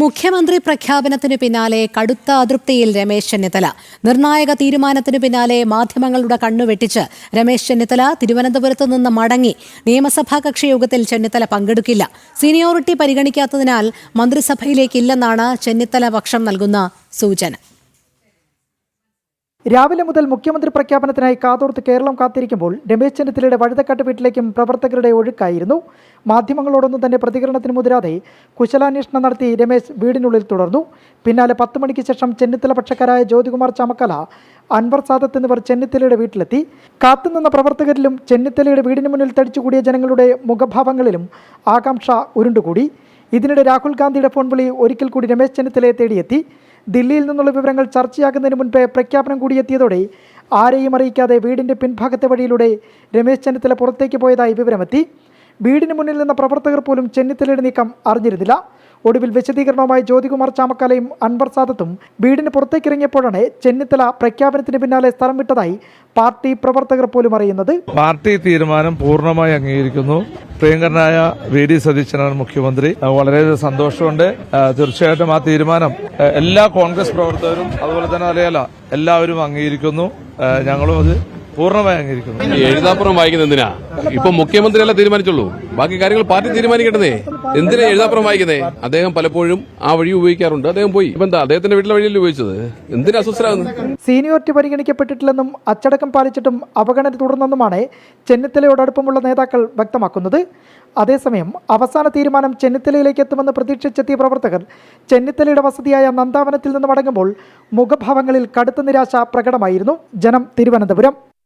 മുഖ്യമന്ത്രി പ്രഖ്യാപനത്തിനു പിന്നാലെ കടുത്ത അതൃപ്തിയിൽ രമേശ് ചെന്നിത്തല. നിർണായക തീരുമാനത്തിനു പിന്നാലെ മാധ്യമങ്ങളുടെ കണ്ണുവെട്ടിച്ച് രമേശ് ചെന്നിത്തല തിരുവനന്തപുരത്ത് നിന്ന് മടങ്ങി. നിയമസഭാ കക്ഷിയോഗത്തിൽ ചെന്നിത്തല പങ്കെടുക്കില്ല. സീനിയോറിറ്റി പരിഗണിക്കാത്തതിനാൽ മന്ത്രിസഭയിലേക്കില്ലെന്നാണ് ചെന്നിത്തല പക്ഷം നൽകുന്ന സൂചന. രാവിലെ മുതൽ മുഖ്യമന്ത്രി പ്രഖ്യാപനത്തിനായി കാതോർത്ത് കേരളം കാത്തിരിക്കുമ്പോൾ രമേശ് ചെന്നിത്തലയുടെ വഴുതക്കാട്ട് വീട്ടിലേക്കും പ്രവർത്തകരുടെ ഒഴുക്കായിരുന്നു. മാധ്യമങ്ങളോടൊന്നും തന്നെ പ്രതികരണത്തിന് മുതിരാതെ കുശലാന്വേഷണം നടത്തി രമേശ് വീടിനുള്ളിൽ തുടർന്നു. പിന്നാലെ 10 മണിക്ക് ശേഷം ചെന്നിത്തല പക്ഷക്കാരായ ജ്യോതികുമാർ ചാമക്കാല, അൻവർ സാദത്ത് എന്നിവർ ചെന്നിത്തലയുടെ വീട്ടിലെത്തി. കാത്തുനിന്ന പ്രവർത്തകരിലും ചെന്നിത്തലയുടെ വീടിന് മുന്നിൽ തടിച്ചുകൂടിയ ജനങ്ങളുടെ മുഖഭാവങ്ങളിലും ആകാംക്ഷ ഉരുണ്ടുകൂടി. ഇതിനിടെ രാഹുൽ ഗാന്ധിയുടെ ഫോൺ വിളി ഒരിക്കൽ കൂടി രമേശ് ചെന്നിത്തലയെ തേടിയെത്തി. ദില്ലിയിൽ നിന്നുള്ള വിവരങ്ങൾ ചർച്ചയാകുന്നതിന് മുൻപേ പ്രഖ്യാപനം കൂടിയെത്തിയതോടെ ആരെയും അറിയിക്കാതെ വീടിൻ്റെ പിൻഭാഗത്തെ വഴിയിലൂടെ രമേശ് ചെന്നിത്തല പുറത്തേക്ക് പോയതായി വിവരമെത്തി. വീടിന് മുന്നിൽ നിന്ന പ്രവർത്തകർ പോലും ചെന്നിത്തലയുടെ നീക്കം അറിഞ്ഞിരുന്നില്ല. ഒടുവിൽ വിശദീകരണവുമായി ജ്യോതികുമാർ ചാമക്കാലയും അൻവർ സാദത്തും വീടിന് പുറത്തേക്കിറങ്ങിയപ്പോഴാണ് ചെന്നിത്തല പ്രഖ്യാപനത്തിന് പിന്നാലെ സ്ഥലം വിട്ടതായി പാർട്ടി പ്രവർത്തകർ പോലും അറിയുന്നത്. പാർട്ടി തീരുമാനം പൂർണ്ണമായി അംഗീകരിക്കുന്നു. പ്രിയങ്കരനായ വി.ഡി. സതീശനാണ് മുഖ്യമന്ത്രി. വളരെ സന്തോഷമുണ്ട്. തീർച്ചയായിട്ടും ആ തീരുമാനം എല്ലാ കോൺഗ്രസ് പ്രവർത്തകരും അതുപോലെ തന്നെ അറിയാലോ എല്ലാവരും അംഗീകരിക്കുന്നു. ഞങ്ങളും അത് പൂർണ്ണമായി അംഗീകരിക്കുന്നു. എഴുതാപ്പുറം വായിക്കുന്നത് എന്തിനാ? ഇപ്പൊ മുഖ്യമന്ത്രിയല്ല തീരുമാനിച്ചുള്ളൂ, ബാക്കി കാര്യങ്ങൾ പാർട്ടി തീരുമാനിക്കട്ടെ. എന്തിനാ എഴുതാപ്പുറം വായിക്കുന്നേ? അദ്ദേഹം പലപ്പോഴും ആ വഴി ഉപയോഗിക്കാറുണ്ട്. അദ്ദേഹം പോയി ഇപ്പൊ എന്താ അദ്ദേഹത്തിന്റെ വീട്ടിലെ വഴിയല്ലേ ഉപയോഗിച്ചത്? എന്തിനാ അസ്വസ്ഥരാകുന്നത്? സീനിയോറിറ്റി പരിഗണിക്കപ്പെട്ടിട്ടില്ലെന്നും അച്ചടക്കം പാലിച്ചിട്ടും അവഗണന തുടർന്നെന്നുമാണ് ചെന്നിത്തലയോട് അടുപ്പമുള്ള നേതാക്കൾ വ്യക്തമാക്കുന്നത്. അതേസമയം അവസാന തീരുമാനം ചെന്നിത്തലയിലേക്ക് എത്തുമെന്ന് പ്രതീക്ഷിച്ചെത്തിയ പ്രവർത്തകർ ചെന്നിത്തലയുടെ വസതിയായ നന്ദാവനത്തിൽ നിന്ന് മടങ്ങുമ്പോൾ മുഖഭാവങ്ങളിൽ കടുത്ത നിരാശ പ്രകടമായിരുന്നു. ജനം, തിരുവനന്തപുരം.